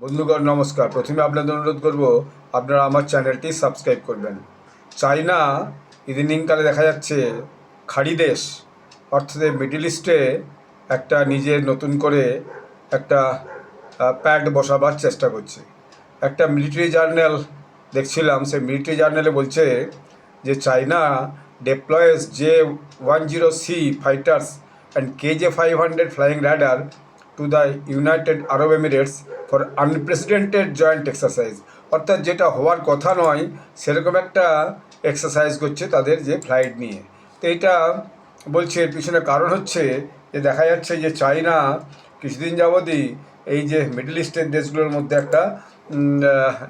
বন্ধুগণ নমস্কার। প্রথমে আপনাদের অনুরোধ করব আপনারা আমার চ্যানেলটি সাবস্ক্রাইব করবেন। চায়না ইদানিংকালে দেখা যাচ্ছে খাড়ি দেশ অর্থাৎ মিডল ইস্টে একটা নিজের নতুন করে একটা প্যাড বসাবার চেষ্টা করছে। একটা মিলিটারি জার্নাল দেখছিলাম, সেই মিলিটারি জার্নালে বলছে যে China deploys J-10C fighters and KJ-500 flying radar to the United Arab Emirates for unprecedented joint exercise। অর্থাৎ যেটা হওয়ার কথা নয় সেরকম একটা এক্সারসাইজ করছে তাদের যে ফ্লাইট নিয়ে। তো এটা বলছে এর পিছনে কারণ হচ্ছে যে দেখা যাচ্ছে যে চায়না কিছুদিন যাবতই এই যে মিডল ইস্টের দেশগুলোর মধ্যে একটা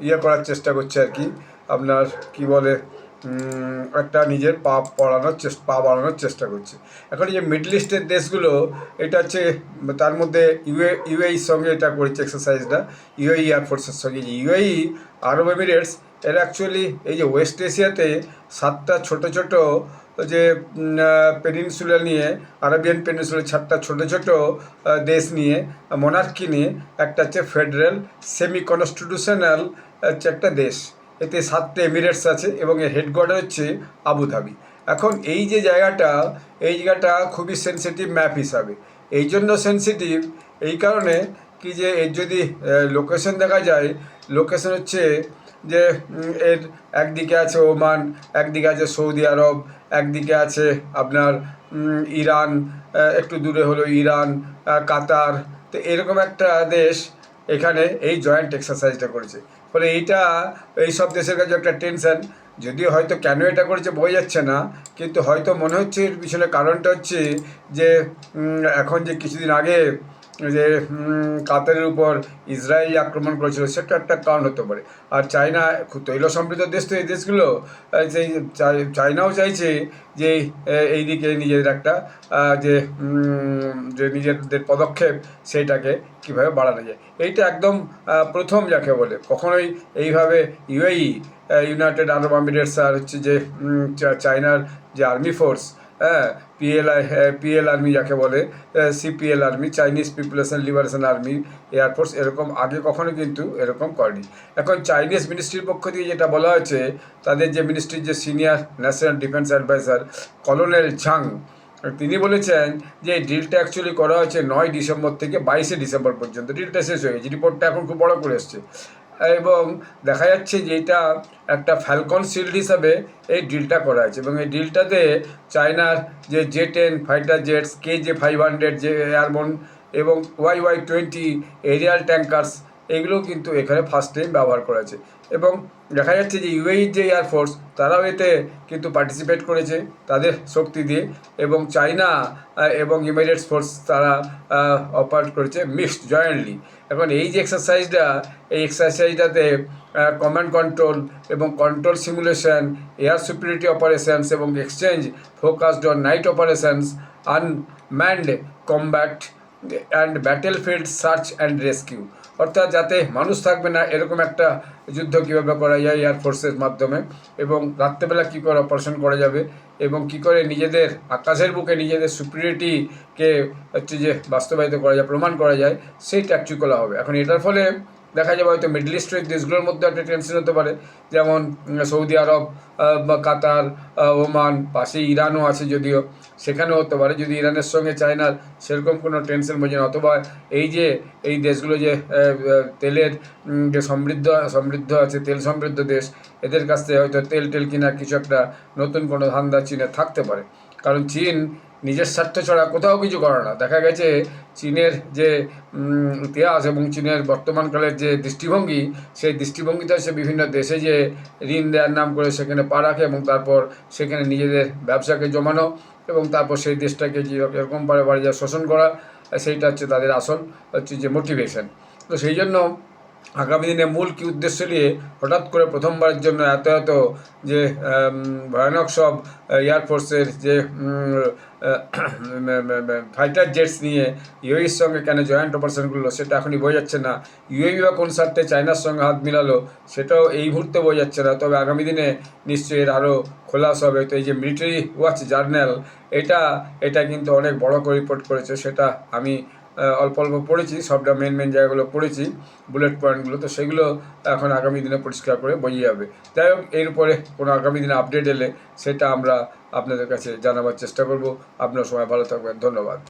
ইয়ে করার চেষ্টা করছে আর কি, আপনার কি বলে, একটা নিজের পা বাড়ানোর চেষ্টা করছে। এখন এই যে মিডল ইস্টের দেশগুলো, এটা হচ্ছে তার মধ্যে ইউএইর সঙ্গে এটা করেছে এক্সারসাইজটা, ইউএই এয়ারফোর্সের সঙ্গে। ইউএই আরব এমিরেটস এর অ্যাকচুয়ালি এই যে ওয়েস্ট এশিয়াতে 7টা ছোটো ছোটো যে পেনিনসুলা নিয়ে, আরাবিয়ান পেনিনসুলার 7টা ছোটো ছোটো দেশ নিয়ে, মোনার্কি নিয়ে একটা হচ্ছে ফেডারেল সেমি কনস্টিটিউশনাল হচ্ছে একটা দেশ। এতে 7টে এমিরেটস আছে এবং এর হেডকোয়ার্টার হচ্ছে আবুধাবি। এখন এই যে জায়গাটা খুবই সেন্সিটিভ ম্যাপ হিসাবে। এই জন্য সেন্সিটিভ এই কারণে কি যে এর যদি লোকেশন দেখা যায়, লোকেশন হচ্ছে যে এর একদিকে আছে ওমান, একদিকে আছে সৌদি আরব, একদিকে আছে আপনার ইরান, একটু দূরে হলো ইরান, কাতার। তো এরকম একটা দেশ এখানে এই জয়েন্ট এক্সারসাইজটা করেছে। ফলে এই সব দেশের কাছে একটা টেনশন, যদিও হয়তো কেন এটা করেছে বোঝা যাচ্ছে না, কিন্তু হয়তো মনে হচ্ছে এর পিছনে কারণটা হচ্ছে যে এখন যে কিছুদিন আগে যে কাতারের উপর ইসরায়েল আক্রমণ করেছিল, সেটা একটা কারণ হতে পারে। আর চায়না খুব তৈল সমৃদ্ধ দেশ, তো এই দেশগুলো সেই চায়নাও চাইছে যে এইদিকে নিজেদের একটা যে নিজেদের পদক্ষেপ সেইটাকে কীভাবে বাড়ানো যায়। এইটা একদম প্রথম যাকে বলে। কখনোই এইভাবে ইউএই ইউনাইটেড আরব এমিরেটস আর হচ্ছে যে চায়নার যে আর্মি ফোর্স, পিএল আর্মি যাকে বলে, CPL army, Chinese population liberation army air force, এরকম আগে কখনো কিন্তু এরকম করেনি। এখন চাইনিজ মিনিস্ট্রির পক্ষ থেকে যেটা বলা হয়েছে, তাদের যে মিনিস্ট্রির যে senior national defence adviser colonel Zhang, তিনি বলেছেন যে এই ডিলটা অ্যাকচুয়ালি করা হয়েছে 9 ডিসেম্বর থেকে 22 ডিসেম্বর পর্যন্ত। ডিলটা শেষ হয়ে গেছে, রিপোর্টটা এখন খুব বড় করে এসছে এবং দেখা যাচ্ছে যে এটা একটা ফ্যালকন শিল্ড হিসাবে এই ডিলটা করা হয়েছে। এবং এই ডিলটাতে চায়নার যে J-10 ফাইটার জেটস, KJ-500 যে এয়ারবোন এবং YY-20 এরিয়াল ট্যাঙ্কার্স, এগুলো কিন্তু এখানে ফার্স্ট টাইম ব্যবহার করেছে। এবং দেখা যাচ্ছে যে ইউএইর যে এয়ারফোর্স, তারাও এতে কিন্তু পার্টিসিপেট করেছে তাদের শক্তি দিয়ে, এবং চায়না এবং ইমিরেটস ফোর্স তারা অপারেট করেছে মিক্সড জয়েন্টলি। এখন এই যে এই এক্সারসাইজটাতে কমান্ড কন্ট্রোল এবং control simulation, air superiority operations এবং exchange focused on night operations, unmanned combat and battlefield search and rescue. অর্থাৎ যাতে মানুষ থাকবে না এরকম একটা যুদ্ধ কীভাবে করা যায় এয়ারফোর্সের মাধ্যমে, এবং রাত্রেবেলা কী করে অপারেশন করা যাবে, এবং কী করে নিজেদের আকাশের বুকে নিজেদের সুপিরিয়রিটিকে হচ্ছে যে বাস্তবায়িত করা যায়, প্রমাণ করা যায়, সেইটা অ্যাকচুয়ালি করা হবে। এখন এটার ফলে দেখা যাবে হয়তো মিডল ইস্টের দেশগুলোর মধ্যে একটা টেনশন হতে পারে, যেমন সৌদি আরব বা কাতার, ওমান, পাশে ইরানও আছে যদিও, সেখানেও হতে পারে যদি ইরানের সঙ্গে চায়নার সেরকম কোনো টেনশন বোঝে না। অথবা এই দেশগুলো যে তেলের যে সমৃদ্ধ আছে, তেল সমৃদ্ধ দেশ, এদের কাছ থেকে হয়তো তেল কিনা কিছু একটা নতুন কোনো ধান্দা চীনের থাকতে পারে। কারণ চীন নিজের স্বার্থ ছাড়া কোথাও কিছু করে না। দেখা গেছে চীনের যে ইতিহাস এবং চীনের বর্তমানকালের যে দৃষ্টিভঙ্গি, সেই দৃষ্টিভঙ্গিতে সে বিভিন্ন দেশে যে ঋণ দেওয়ার নাম করে সেখানে পা রাখে এবং তারপর সেখানে নিজেদের ব্যবসাকে জমানো এবং তারপর সেই দেশটাকে যে এরকম বারে যা শোষণ করা, সেইটা হচ্ছে তাদের আসল হচ্ছে যে মোটিভেশন। তো সেই জন্য আগামী দিনে মূল কী উদ্দেশ্য নিয়ে হঠাৎ করে প্রথমবারের জন্য এত যে ভয়ানক সব এয়ারফোর্সের যে ফাইটার জেটস নিয়ে ইউএইর সঙ্গে কেন জয়েন্ট অপারেশন করলো, সেটা এখনই বোঝা যাচ্ছে না। ইউএই বা কোন স্বার্থে চায়নার সঙ্গে হাত মিলালো, সেটাও এই মুহূর্তে বোঝা যাচ্ছে না। তবে আগামী দিনে নিশ্চয়ই এর আরও খোলাসা হবে। তো এই যে মিলিটারি ওয়াচ জার্নাল, এটা কিন্তু অনেক বড় করে রিপোর্ট করেছে, সেটা আমি অল্প অল্প পড়েছি, সবটা মেন জায়গাগুলো পড়েছি, বুলেট পয়েন্টগুলো, তো সেগুলো এখন আগামী দিনে পরিষ্কার করে বোঝা যাবে। যাই হোক, এর উপরে কোনো আগামী দিনে আপডেট এলে সেটা আমরা আপনাদের কাছে জানাবার চেষ্টা করব। আপনার সময় ভালো থাকবেন, ধন্যবাদ।